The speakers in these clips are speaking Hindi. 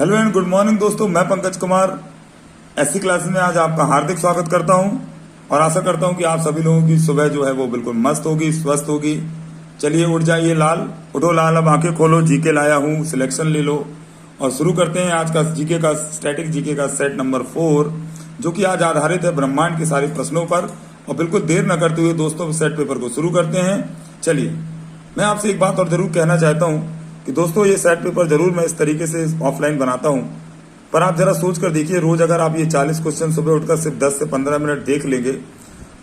हेलो एंड गुड मॉर्निंग दोस्तों, मैं पंकज कुमार एससी क्लासेस में आज आपका हार्दिक स्वागत करता हूं और आशा करता हूं कि आप सभी लोगों की सुबह जो है वो बिल्कुल मस्त होगी, स्वस्थ होगी। चलिए उठ जाइए लाल, उठो लाल, अब आंखें खोलो, जीके लाया हूं, सिलेक्शन ले लो और शुरू करते हैं आज का जीके का स्टैटिक जीके का सेट नंबर 4, जो कि आज आधारित है ब्रह्मांड के सारे प्रश्नों पर। और बिल्कुल देर न करते हुए दोस्तों सेट पेपर को शुरू करते हैं। चलिए, मैं आपसे एक बात और जरूर कहना चाहता हूं कि दोस्तों ये सेट पेपर जरूर मैं इस तरीके से ऑफलाइन बनाता हूं, पर आप जरा सोच कर देखिए, रोज अगर आप ये 40 क्वेश्चन सुबह उठकर सिर्फ 10 से 15 मिनट देख लेंगे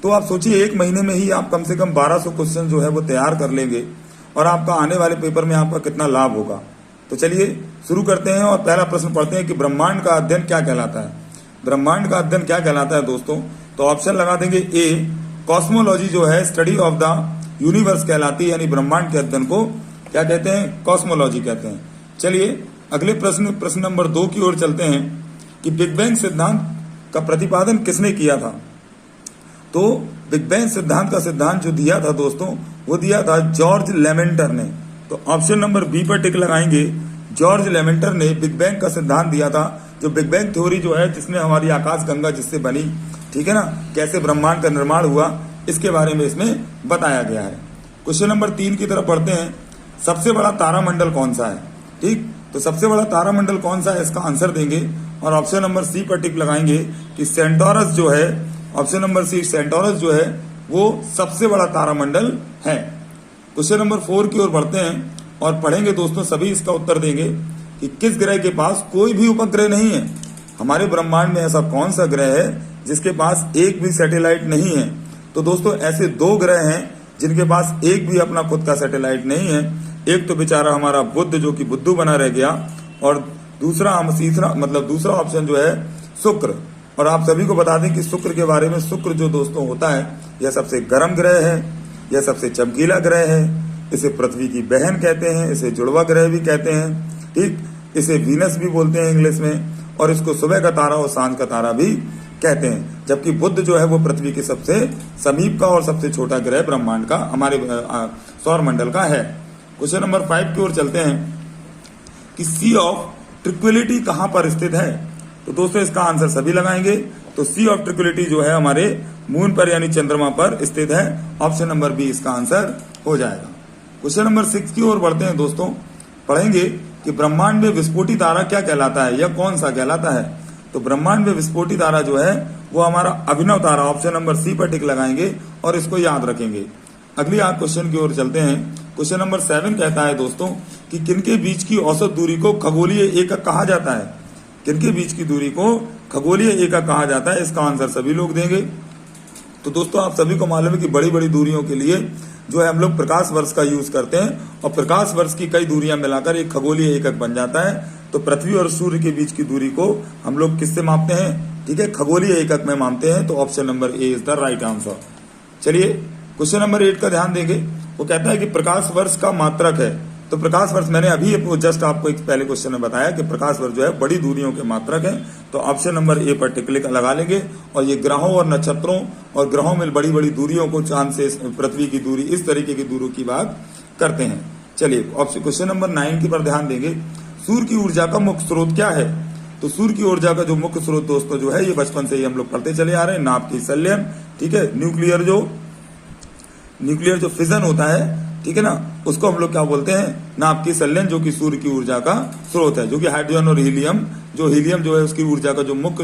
तो आप सोचिए एक महीने में ही आप कम से कम 1200 क्वेश्चन जो है वो तैयार कर लेंगे और आपका आने वाले पेपर में आपका कितना लाभ होगा। तो चलिए शुरू करते हैं और पहला प्रश्न पढ़ते हैं कि ब्रह्मांड का अध्ययन क्या कहलाता है। ब्रह्मांड का अध्ययन क्या कहलाता है दोस्तों? तो ऑप्शन लगा देंगे ए, कॉस्मोलॉजी जो है स्टडी ऑफ द यूनिवर्स कहलाती है, यानी ब्रह्मांड के अध्ययन को क्या कहते हैं? कॉस्मोलॉजी कहते हैं। चलिए अगले प्रश्न नंबर 2 की ओर चलते हैं कि बिग बैंग सिद्धांत का प्रतिपादन किसने किया था। तो बिग बैंग सिद्धांत का सिद्धांत जो दिया था दोस्तों, वो दिया था जॉर्ज लेमेंटर ने। तो ऑप्शन नंबर बी पर टिक लगाएंगे। जॉर्ज लेमेंटर ने बिग बैंग का सिद्धांत दिया था। जो बिग बैंग थ्योरी जो है, जिसमें हमारी आकाश गंगा जिससे बनी, ठीक है ना, कैसे ब्रह्मांड का निर्माण हुआ, इसके बारे में इसमें बताया गया है। क्वेश्चन नंबर 3 की तरफ बढ़ते हैं। सबसे बड़ा तारामंडल कौन सा है? ठीक, तो सबसे बड़ा तारामंडल कौन सा है, इसका आंसर देंगे और ऑप्शन नंबर सी पर टिक लगाएंगे कि सेंटोरस जो है, ऑप्शन नंबर सी सेंटोरस जो है वो सबसे बड़ा तारामंडल है। क्वेश्चन नंबर 4 की ओर बढ़ते हैं और पढ़ेंगे दोस्तों, सभी इसका उत्तर देंगे कि किस ग्रह के पास कोई भी उपग्रह नहीं है। हमारे ब्रह्मांड में ऐसा कौन सा ग्रह है जिसके पास एक भी सैटेलाइट नहीं है? तो दोस्तों ऐसे 2 ग्रह हैं जिनके पास एक भी अपना खुद का सैटेलाइट नहीं है। एक तो बेचारा हमारा बुध जो कि बुद्धू बना रह गया, और दूसरा ऑप्शन जो है शुक्र। और आप सभी को बता दें कि शुक्र के बारे में, शुक्र जो दोस्तों होता है, यह सबसे गर्म ग्रह है, यह सबसे चमकीला ग्रह है। इसे पृथ्वी की बहन कहते हैं, इसे जुड़वा ग्रह भी कहते हैं, ठीक, इसे वीनस भी बोलते हैं इंग्लिश में, और इसको सुबह का तारा और सांझ का तारा भी कहते हैं। जबकि बुध जो है वो पृथ्वी के सबसे समीप का और सबसे छोटा ग्रह ब्रह्मांड का, हमारे सौर मंडल का है। क्वेश्चन नंबर 5 की ओर चलते हैं कि सी ऑफ ट्रिक्विलिटी कहां पर स्थित है। तो दोस्तों इसका आंसर सभी लगाएंगे। तो सी ऑफ ट्रिक्विलिटी जो है हमारे मून पर यानी चंद्रमा पर स्थित है। ऑप्शन नंबर बी इसका आंसर हो जाएगा। क्वेश्चन नंबर 6 की ओर बढ़ते हैं दोस्तों, पढ़ेंगे कि ब्रह्मांड में विस्फोटी तारा क्या कहलाता है, या कौन सा कहलाता है। तो ब्रह्मांड में विस्फोटी तारा जो है वो हमारा अभिनव तारा, ऑप्शन नंबर सी पर टिक लगाएंगे और इसको याद रखेंगे। अगली आप क्वेश्चन की ओर चलते हैं। क्वेश्चन नंबर 7 कहता है दोस्तों कि किनके बीच की औसत दूरी को खगोलीय एकक कहा जाता है। किनके बीच की दूरी को खगोलीय एकक कहा जाता है, इसका आंसर सभी लोग देंगे। तो दोस्तों आप सभी को मालूम है कि बड़ी बड़ी दूरियों के लिए जो है हम लोग प्रकाश वर्ष का यूज करते हैं, और प्रकाश वर्ष की कई दूरियां मिलाकर एक खगोलीय एकक बन जाता है। तो पृथ्वी और सूर्य के बीच की दूरी को हम लोग किससे मापते हैं? ठीक है, खगोलीय एकक में मापते हैं। तो option number A is the right answer. चलिए क्वेश्चन नंबर 8 का ध्यान देंगे। वो कहता है कि प्रकाश वर्ष का मात्रक है। तो प्रकाश वर्ष मैंने अभी जस्ट आपको एक पहले क्वेश्चन में बताया कि प्रकाश वर्ष जो है बड़ी दूरियों के मात्रक है। तो ऑप्शन नंबर ए पर टिक लगा लेंगे। और ये ग्रहों और नक्षत्रों और ग्रहों में बड़ी बड़ी दूरियों को, चांद से पृथ्वी की दूरी, इस तरीके की दूरी की बात करते हैं। चलिए क्वेश्चन नंबर 9 की पर ध्यान देंगे। सूर्य की ऊर्जा का मुख्य स्रोत क्या है? तो सूर्य की ऊर्जा का जो मुख्य स्रोत दोस्तों जो है, ये बचपन से ही हम लोग पढ़ते चले आ रहे हैं, नाभिक की संलयन, ठीक है, न्यूक्लियर जो फिजन होता है, ठीक है ना, उसको हम लोग क्या बोलते हैं? नाभिक की संलयन, जो कि सूर्य की ऊर्जा का स्रोत है, जो कि हाइड्रोजन और हीलियम जो है उसकी ऊर्जा का जो मुख्य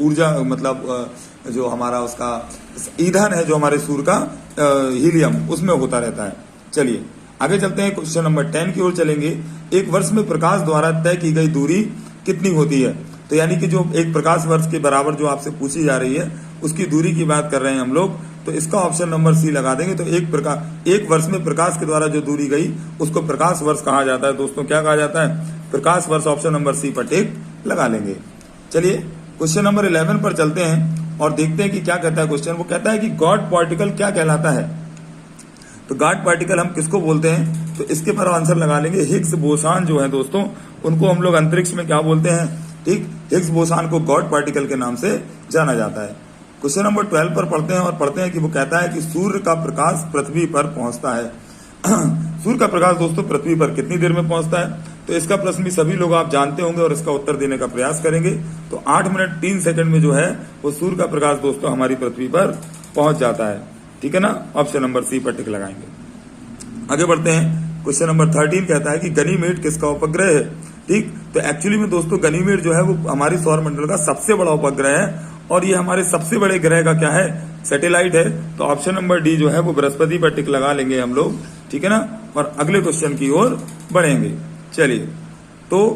ऊर्जा, मतलब जो हमारा उसका ईंधन है, जो हमारे सूर्य का हीलियम, उसमें होता रहता है। चलिए आगे चलते हैं, क्वेश्चन नंबर 10 की ओर चलेंगे। एक वर्ष में प्रकाश द्वारा तय की गई दूरी कितनी होती है? तो यानी कि जो एक प्रकाश वर्ष के बराबर जो आपसे पूछी जा रही है, उसकी दूरी की बात कर रहे हैं हम लोग। तो इसका ऑप्शन नंबर सी लगा देंगे। तो एक वर्ष में प्रकाश के द्वारा जो दूरी गई उसको प्रकाश वर्ष कहा जाता है। दोस्तों क्या कहा जाता है? प्रकाश वर्ष। ऑप्शन नंबर सी पर टिक लगा लेंगे। चलिए क्वेश्चन नंबर 11 पर चलते हैं और देखते हैं कि क्या कहता है क्वेश्चन। वो कहता है कि गॉड पार्टिकल क्या कहलाता है। तो गॉड पार्टिकल हम किसको बोलते हैं? तो इसके पर आंसर लगा लेंगे। हिग्स बोसान जो है दोस्तों, उनको हम लोग अंतरिक्ष में क्या बोलते हैं? ठीक, हिग्स बोसान को गॉड पार्टिकल के नाम से जाना जाता है। क्वेश्चन नंबर 12 पर पढ़ते हैं और पढ़ते हैं कि वो कहता है कि सूर्य का प्रकाश पृथ्वी पर पहुंचता है। सूर्य का प्रकाश दोस्तों पृथ्वी पर कितनी देर में पहुंचता है? तो इसका प्रश्न भी सभी लोग आप जानते होंगे और इसका उत्तर देने का प्रयास करेंगे। तो 8 मिनट 3 सेकंड में जो है वो सूर्य का प्रकाश दोस्तों हमारी पृथ्वी पर पहुंच जाता है। ठीक है ना, ऑप्शन नंबर सी पर टिक लगाएंगे। आगे बढ़ते हैं। क्वेश्चन नंबर 13 कहता है कि गनीमेड किसका उपग्रह है। ठीक, तो एक्चुअली में दोस्तों गनीमेड जो है वो हमारी सौर मंडल का सबसे बड़ा उपग्रह है और ये हमारे सबसे बड़े ग्रह का क्या है, सैटेलाइट है। तो ऑप्शन नंबर डी जो है वो बृहस्पति पर टिक लगा लेंगे हम लोग। ठीक है ना, और अगले क्वेश्चन की ओर बढ़ेंगे। चलिए, तो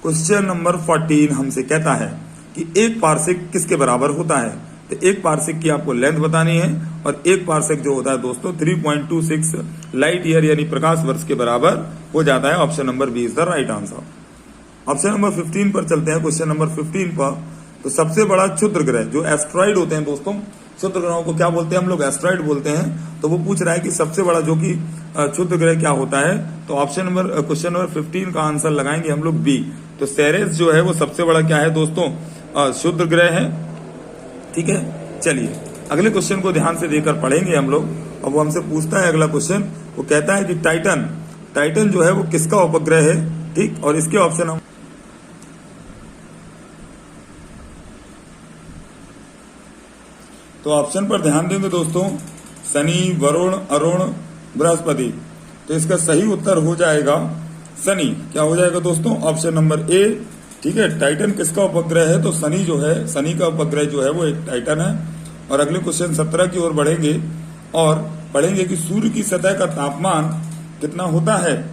क्वेश्चन नंबर 14 हमसे कहता है कि एक पारसेक किसके बराबर होता है। तो एक पारसेक की आपको लेंथ बतानी है और एक पारसेक जो होता है दोस्तों 3.26 लाइट ईयर यानी प्रकाश वर्ष के बराबर हो जाता है। Option number B is the right answer. Option number 15 पर चलते हैं। क्वेश्चन नंबर 15 पर, तो सबसे बड़ा क्षुद्र ग्रह जो एस्ट्रॉइड होते हैं दोस्तों, क्षुद्र ग्रहों को क्या बोलते हैं हम लोग, एस्ट्रॉइड बोलते हैं। तो वो पूछ रहा है कि सबसे बड़ा जो कि क्षुद्र ग्रह क्या होता है। तो ऑप्शन नंबर क्वेश्चन नंबर 15 का आंसर लगाएंगे हम लोग बी। तो सेरेस जो है वो सबसे बड़ा क्या है दोस्तों, क्षुद्र ग्रह है। ठीक है, चलिए अगले क्वेश्चन को ध्यान से देकर पढ़ेंगे हम लोग। और वो हमसे पूछता है अगला क्वेश्चन, वो कहता है कि टाइटन जो है वो किसका उपग्रह है। ठीक, और इसके ऑप्शन हम तो ऑप्शन पर ध्यान देंगे दोस्तों, शनि, वरुण, अरुण, बृहस्पति। तो इसका सही उत्तर हो जाएगा शनि। क्या हो जाएगा दोस्तों, ऑप्शन नंबर ए। ठीक है, टाइटन किसका उपग्रह है, तो शनि जो है, शनि का उपग्रह जो है वो एक टाइटन है। और अगले क्वेश्चन 17 की ओर बढ़ेंगे और पढ़ेंगे कि सूर्य की सतह का तापमान कितना होता है।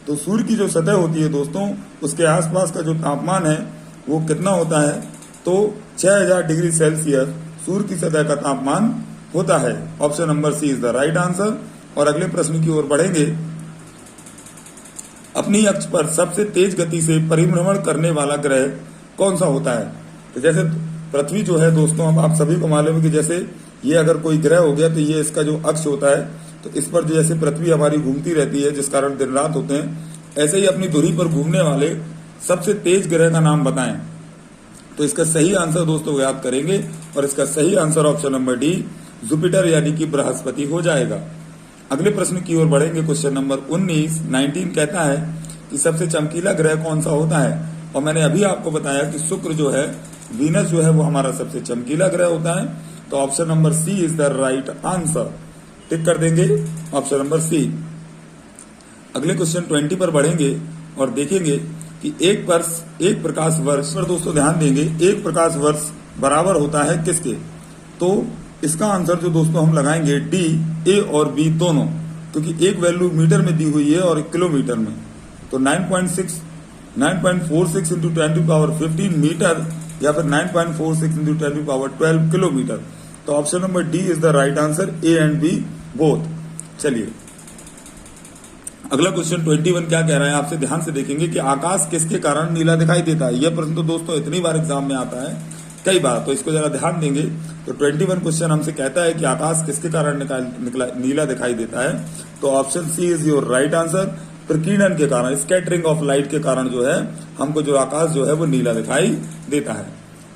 तो सूर्य की जो सतह होती है दोस्तों, उसके आसपास का जो तापमान है वो कितना होता है, तो 6000 डिग्री सेल्सियस सूर्य की सतह का तापमान होता है। Option number C is the right answer. और अगले प्रश्न की ओर बढ़ेंगे। अपनी अक्ष पर सबसे तेज गति से परिभ्रमण करने वाला ग्रह कौन सा होता है। तो जैसे पृथ्वी जो है दोस्तों, अब आप सभी को मालूम है कि जैसे ये अगर कोई ग्रह हो गया तो ये इसका जो अक्ष होता है, तो इस पर जो जैसे पृथ्वी हमारी घूमती रहती है जिस कारण दिन रात होते हैं, ऐसे ही अपनी धुरी पर घूमने वाले सबसे तेज ग्रह का नाम बताएं। तो इसका सही आंसर दोस्तों याद करेंगे और इसका सही answer option number D Jupiter यानी कि बृहस्पति हो जाएगा। अगले प्रश्न की ओर बढ़ेंगे। क्वेश्चन नंबर 19 कहता है कि सबसे चमकीला ग्रह कौन सा होता है। और मैंने अभी आपको बताया कि शुक्र जो है, वीनस जो है वो हमारा सबसे चमकीला ग्रह होता है। तो option number C is the right answer. Tick कर देंगे ऑप्शन नंबर सी। अगले क्वेश्चन 20 पर बढ़ेंगे और देखेंगे कि एक प्रकाश वर्ष पर दोस्तों ध्यान देंगे, एक प्रकाश वर्ष बराबर होता है किसके। तो इसका आंसर जो दोस्तों हम लगाएंगे डी, ए और बी दोनों, क्योंकि एक वैल्यू मीटर में दी हुई है और एक किलोमीटर में। तो 9.46 इंटू 10⁻15 मीटर या फिर 9.46 इंटू 10⁻12 किलोमीटर। तो option number D is the right answer, A and B both. चलिए अगला क्वेश्चन 21 क्या कह रहा है, आपसे ध्यान से देखेंगे कि आकाश किसके कारण नीला दिखाई देता है। यह प्रश्न तो दोस्तों इतनी बार एग्जाम में आता है, कई बार, तो इसको जरा ध्यान देंगे। तो 21 क्वेश्चन हमसे कहता है कि आकाश किसके कारण नीला दिखाई देता है। तो option C is your right answer, प्रकीर्णन के कारण, स्कैटरिंग ऑफ लाइट के कारण जो है हमको जो आकाश जो है वो नीला दिखाई देता है।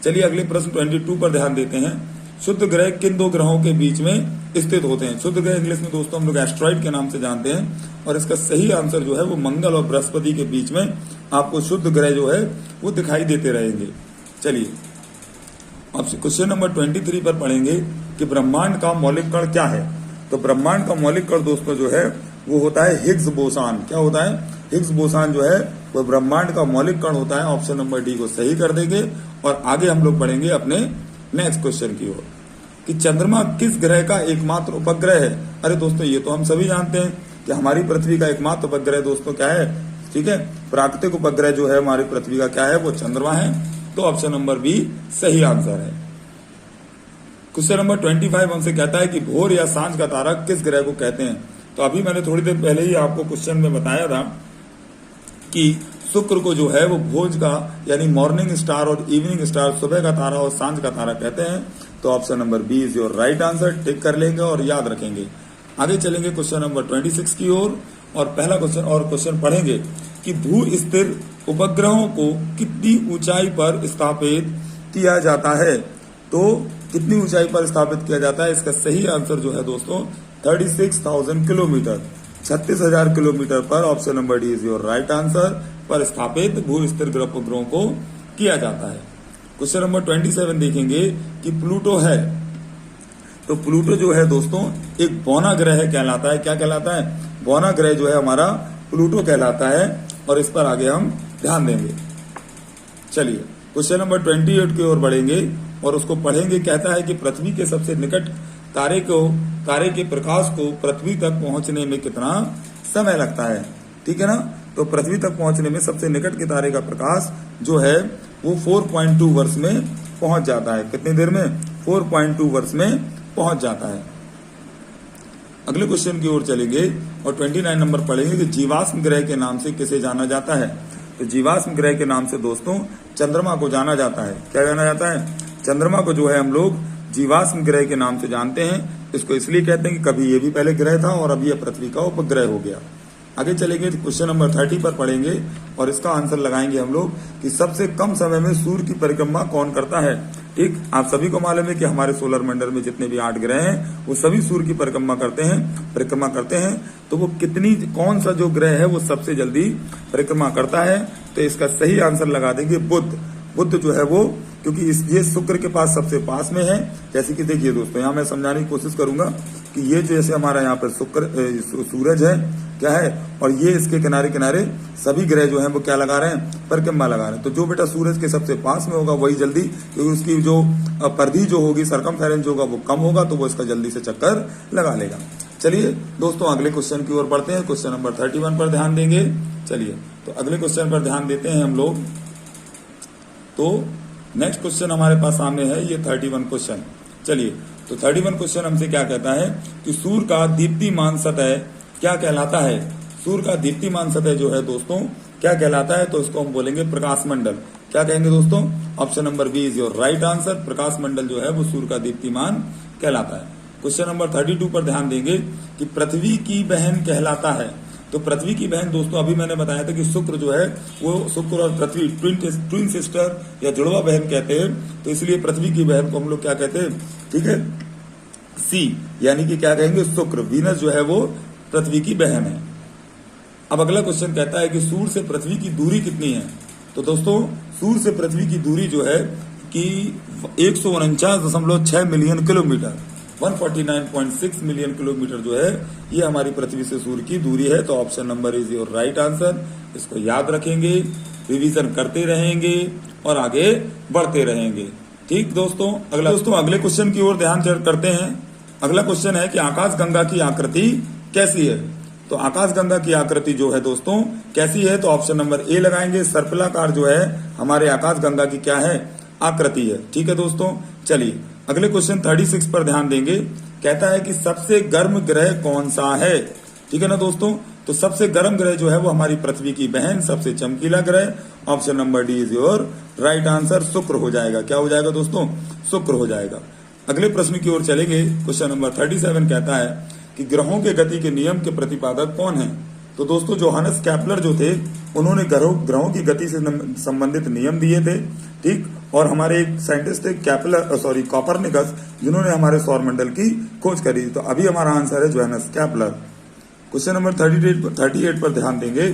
चलिए अगले प्रश्न 22 पर ध्यान देते हैं। शुद्ध ग्रह किन दो ग्रहों के बीच में स्थित होते हैं। शुद्ध ग्रह इंग्लिश में दोस्तों हम लोग एस्ट्रॉइड के नाम से जानते हैं और इसका सही आंसर जो है वो मंगल और बृहस्पति के बीच में आपको शुद्ध ग्रह जो है वो दिखाई देते रहेंगे। चलिए अब क्वेश्चन नंबर 23 पर पढ़ेंगे कि ब्रह्मांड का मौलिक कण क्या है। तो ब्रह्मांड का मौलिक कण दोस्तों जो है वो होता है हिग्स बोसान। क्या होता है, हिग्स बोसान जो है वो ब्रह्मांड का मौलिक कण होता है। ऑप्शन नंबर डी को सही कर देंगे और आगे हम लोग बढ़ेंगे अपने नेक्स्ट क्वेश्चन की ओर कि चंद्रमा किस ग्रह का एकमात्र उपग्रह है। अरे दोस्तों ये तो हम सभी जानते हैं कि हमारी पृथ्वी का एकमात्र उपग्रह दोस्तों क्या है, ठीक है, प्राकृतिक उपग्रह जो है हमारी पृथ्वी का क्या है, वो चंद्रमा है। तो ऑप्शन नंबर बी सही आंसर है। क्वेश्चन नंबर 25 हमसे कहता है कि भोर या सांझ का तारा किस ग्रह को कहते हैं। तो अभी मैंने थोड़ी देर पहले ही आपको क्वेश्चन में बताया था कि शुक्र को जो है वो भोज का यानी मॉर्निंग स्टार और इवनिंग स्टार, सुबह का तारा और सांझ का तारा कहते हैं। तो option number B is your right answer. Tick कर लेंगे और याद रखेंगे। आगे चलेंगे क्वेश्चन नंबर 26 की ओर और पहला क्वेश्चन पढ़ेंगे कि भू स्थिर उपग्रहों को कितनी ऊंचाई पर स्थापित किया जाता है। तो कितनी ऊंचाई पर स्थापित किया जाता है, इसका सही आंसर जो है दोस्तों 36,000 किलोमीटर। 36,000 किलोमीटर पर, option number D is your right answer, पर स्थापित भू स्थिर ग्रह उपग्रहों को किया जाता है। क्वेश्चन नंबर 27 देखेंगे कि प्लूटो है, तो प्लूटो जो है दोस्तों एक बौना ग्रह कहलाता है। क्या कहलाता है? बौना ग्रह जो है हमारा प्लूटो कहलाता है, और इस पर आगे हम ध्यान देंगे। चलिए क्वेश्चन नंबर 28 की ओर बढ़ेंगे और उसको पढ़ेंगे। कहता है कि पृथ्वी के सबसे निकट तारे के प्रकाश को पृथ्वी तक पहुंचने में कितना समय लगता है। ठीक है ना, तो पृथ्वी तक पहुंचने में सबसे निकट के तारे का प्रकाश जो है वो 4.2 वर्ष में पहुंच जाता है। कितनी देर में? 4.2 वर्ष में पहुंच जाता है। अगले क्वेश्चन की ओर चलेंगे और 29 नंबर पढ़ेंगे कि जीवाश्म ग्रह के नाम से किसे जाना जाता है। तो जीवाश्म ग्रह के नाम से दोस्तों चंद्रमा को जाना जाता है। क्या जाना जाता है? चंद्रमा को जो है हम लोग जीवाश्म ग्रह के नाम से जानते हैं। इसको इसलिए कहते हैं कि कभी ये भी पहले ग्रह था और अभी यह पृथ्वी का उपग्रह हो गया। आगे चलेंगे तो क्वेश्चन नंबर 30 पर पढ़ेंगे और इसका आंसर लगाएंगे हम लोग कि सबसे कम समय में सूर्य की परिक्रमा कौन करता है। ठीक, आप सभी को मालूम है कि हमारे सोलर मंडल में जितने भी 8 ग्रह हैं वो सभी सूर्य की परिक्रमा करते हैं। तो वो कौन सा जो ग्रह है वो सबसे जल्दी परिक्रमा करता है? तो इसका सही आंसर लगा देंगे बुध जो है वो, क्योंकि ये शुक्र के पास सबसे पास में है। जैसे कि देखिए दोस्तों, यहाँ मैं समझाने की कोशिश करूंगा कि ये जैसे हमारा यहाँ पर सूरज है क्या है, और ये इसके किनारे किनारे सभी ग्रह जो हैं वो क्या लगा रहे हैं? परिक्रमा लगा रहे हैं। तो जो बेटा सूरज के सबसे पास में होगा वही जल्दी, क्योंकि उसकी जो परिधि जो होगी, सरकमफेरेंस जो होगा वो कम होगा, तो वो इसका जल्दी से चक्कर लगा लेगा। चलिए दोस्तों अगले क्वेश्चन की ओर बढ़ते हैं। क्वेश्चन नंबर 31 पर ध्यान देंगे। चलिए तो अगले क्वेश्चन पर ध्यान देते हैं हम लोग। तो नेक्स्ट क्वेश्चन हमारे पास सामने है, ये 31 क्वेश्चन। चलिए तो 31 क्वेश्चन हमसे क्या कहता है कि सूर्य का दीप्तिमान सतह क्या कहलाता है। सूर्य का दीप्तिमान सतह जो है दोस्तों क्या कहलाता है? तो इसको हम बोलेंगे प्रकाश मंडल। क्या कहेंगे दोस्तों? Option number B is your right answer. प्रकाश मंडल जो है वो सूर्य का दीप्तिमान कहलाता है। क्वेश्चन नंबर 32 पर ध्यान देंगे कि पृथ्वी की बहन कहलाता है। तो पृथ्वी की बहन दोस्तों अभी मैंने बताया था कि शुक्र जो है वो शुक्र और पृथ्वी ट्विन सिस्टर या जुड़वा बहन कहते हैं। तो इसलिए पृथ्वी की बहन को हम लोग क्या कहते हैं? ठीक है, सी, यानी कि क्या कहेंगे? शुक्र। वीनस जो है वो पृथ्वी की बहन है। अब अगला क्वेश्चन कहता है कि सूर्य से पृथ्वी की दूरी कितनी है। तो दोस्तों सूर्य से पृथ्वी की दूरी जो है कि 149.6 मिलियन किलोमीटर, 149.6 मिलियन किलोमीटर जो है ये हमारी पृथ्वी से सूर्य की दूरी है। तो option number is your right answer. इसको याद रखेंगे, रिवीजन करते रहेंगे और आगे बढ़ते रहेंगे। ठीक दोस्तों, अगले क्वेश्चन की ओर ध्यान करते हैं। अगला क्वेश्चन है कि आकाशगंगा की आकृति कैसी है। तो आकाशगंगा की आकृति जो है दोस्तों कैसी है? तो ऑप्शन नंबर ए लगाएंगे। सर्पिलाकार जो है हमारे आकाशगंगा की क्या है? आकृति है। ठीक है दोस्तों, चलिए अगले क्वेश्चन 36 पर ध्यान देंगे। कहता है कि सबसे गर्म ग्रह कौन सा है। ठीक है ना दोस्तों, तो सबसे गर्म ग्रह जो है वो हमारी पृथ्वी की बहन, सबसे चमकीला ग्रह, option number D is your right answer. शुक्र हो जाएगा। क्या हो जाएगा दोस्तों? शुक्र हो जाएगा। अगले प्रश्न की ओर चलेंगे। क्वेश्चन नंबर 37 कहता है कि ग्रहों के गति के नियम के प्रतिपादक कौन है। तो दोस्तों जोहानस कैप्लर जो थे उन्होंने ग्रहों की गति से संबंधित नियम दिए थे। ठीक, और हमारे एक साइंटिस्ट थे कॉपरनिकस, जिन्होंने हमारे सौरमंडल की खोज करी। तो अभी हमारा आंसर है जोहानस कैप्लर। क्वेश्चन नंबर 38 पर ध्यान देंगे।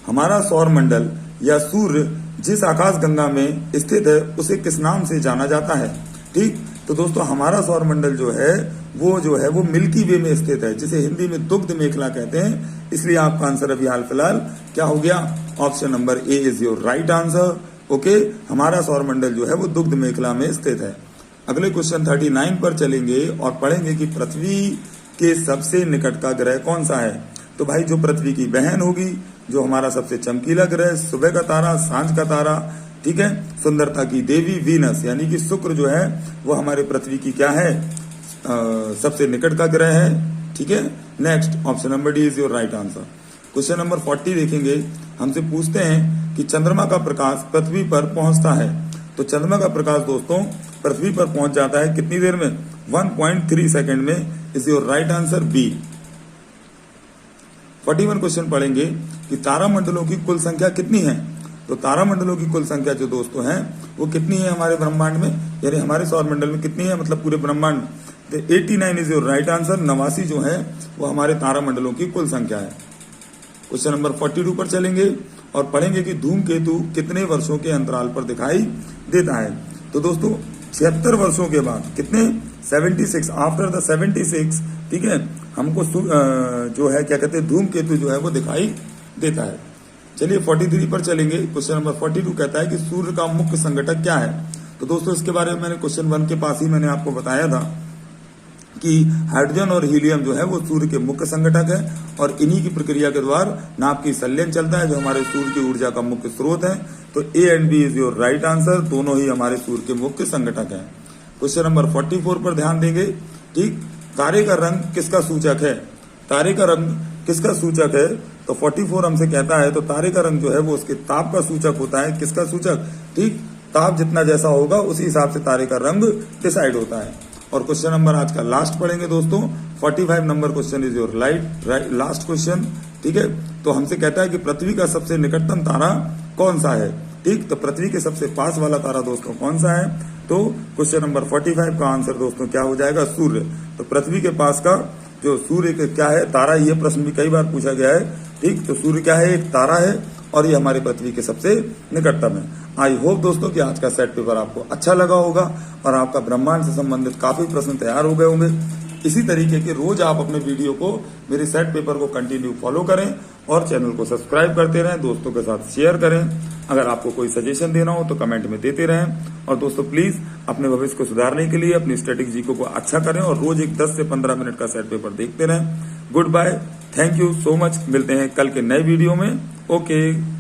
हमारा सौरमंडल या सूर्य जिस आकाशगंगा में स्थित है उसे किस नाम से जाना जाता है। ठीक, तो दोस्तों हमारा सौरमंडल जो है वो मिल्की वे में स्थित है, जिसे हिंदी में दुग्ध मेखला कहते हैं। इसलिए आपका आंसर अभी हाल फिलहाल क्या हो गया? Option number A is your right answer. Okay, हमारा सौरमंडल जो है वो दुग्ध मेखला में स्थित है। अगले क्वेश्चन 39 पर चलेंगे और पढ़ेंगे कि पृथ्वी के सबसे निकट का ग्रह कौन सा है। तो भाई जो पृथ्वी की बहन होगी, जो हमारा सबसे चमकीला ग्रह, सुबह का तारा, सांझ का तारा, ठीक है, सुंदरता की देवी वीनस, यानी कि शुक्र जो है वो हमारे पृथ्वी की क्या है? सबसे निकट का ग्रह है। ठीक है, next option number D is your right answer. Question number 40 देखेंगे। हमसे पूछते हैं कि चंद्रमा का प्रकाश पृथ्वी पर पहुंचता है। तो चंद्रमा का प्रकाश दोस्तों पृथ्वी पर पहुंच जाता है कितनी देर में? 1.3 सेकेंड में। Is your right answer B. 41 question पढ़ेंगे कि तारामंडलों की कुल संख्या कितनी है। तो तारामंडलों की कुल संख्या जो दोस्तों है वो कितनी है हमारे ब्रह्मांड में, यानी हमारे सौरमंडल में कितनी है, मतलब पूरे ब्रह्मांड में। तो 89 इज योर राइट आंसर। 89 जो है वो हमारे तारामंडलों की कुल संख्या है। क्वेश्चन नंबर 42 पर चलेंगे और पढ़ेंगे कि धूमकेतु कितने वर्षों के अंतराल पर दिखाई देता है। तो दोस्तों 76 वर्षों के बाद, कितने, 76, आफ्टर द 76, ठीक है, हमको जो है क्या कहते हैं, धूमकेतु जो है वो दिखाई देता है। चलिए 43 पर चलेंगे। क्वेश्चन नंबर 42 कहता है कि सूर्य का मुख्य संघटक क्या है। तो दोस्तों इसके बारे में मैंने क्वेश्चन 1 के पास ही मैंने आपको बताया था कि हाइड्रोजन और हीलियम जो है वो सूर्य के मुख्य संघटक है और इन्हीं की प्रक्रिया के द्वारा नाभ की संलयन चलता है जो हमारे सूर्य की ऊर्जा का मुख्य स्रोत है। तो A and B is your right answer, दोनों ही हमारे सूर्य के मुख्य संघटक हैं। क्वेश्चन नंबर 44 पर ध्यान देंगे। ठीक, तारे का रंग किसका सूचक है। तारे का रंग किसका सूचक है। तो 44 हमसे कहता है तो तारे का रंग जो है वो उसके ताप का सूचक होता है। किसका सूचक, ठीक, ताप जितना जैसा होगा उसी हिसाब से तारे का रंग डिसाइड होता है। और क्वेश्चन नंबर आज का लास्ट पढ़ेंगे दोस्तों, 45 number question is your right last question. ठीक है, तो हमसे कहता है कि पृथ्वी का सबसे निकटतम तारा कौन सा है। ठीक, तो पृथ्वी के सबसे पास वाला तारा दोस्तों कौन सा है। तो क्वेश्चन नंबर 45 का आंसर दोस्तों क्या हो जाएगा, सूर्य। तो पृथ्वी के पास का जो सूर्य क्या है, तारा, ये प्रश्न भी कई बार पूछा गया है। ठीक, तो सूर्य क्या है, एक तारा है और ये हमारी पृथ्वी के सबसे निकटतम है। आई होप दोस्तों कि आज का सेट पेपर आपको अच्छा लगा होगा और आपका ब्रह्मांड से संबंधित काफी प्रश्न तैयार हो गए होंगे। इसी तरीके के रोज आप अपने वीडियो को, मेरे सेट पेपर को कंटिन्यू फॉलो करें और चैनल को सब्सक्राइब करते रहें, दोस्तों के साथ शेयर करें। अगर आपको कोई सजेशन देना हो तो कमेंट में देते रहें। और दोस्तों प्लीज अपने भविष्य को सुधारने के लिए अपनी स्टैटिक जीको को अच्छा करें और रोज एक 10 से 15 मिनट का सेट पेपर देखते रहें। Goodbye, thank you so much. मिलते हैं कल के नए वीडियो में। ओके।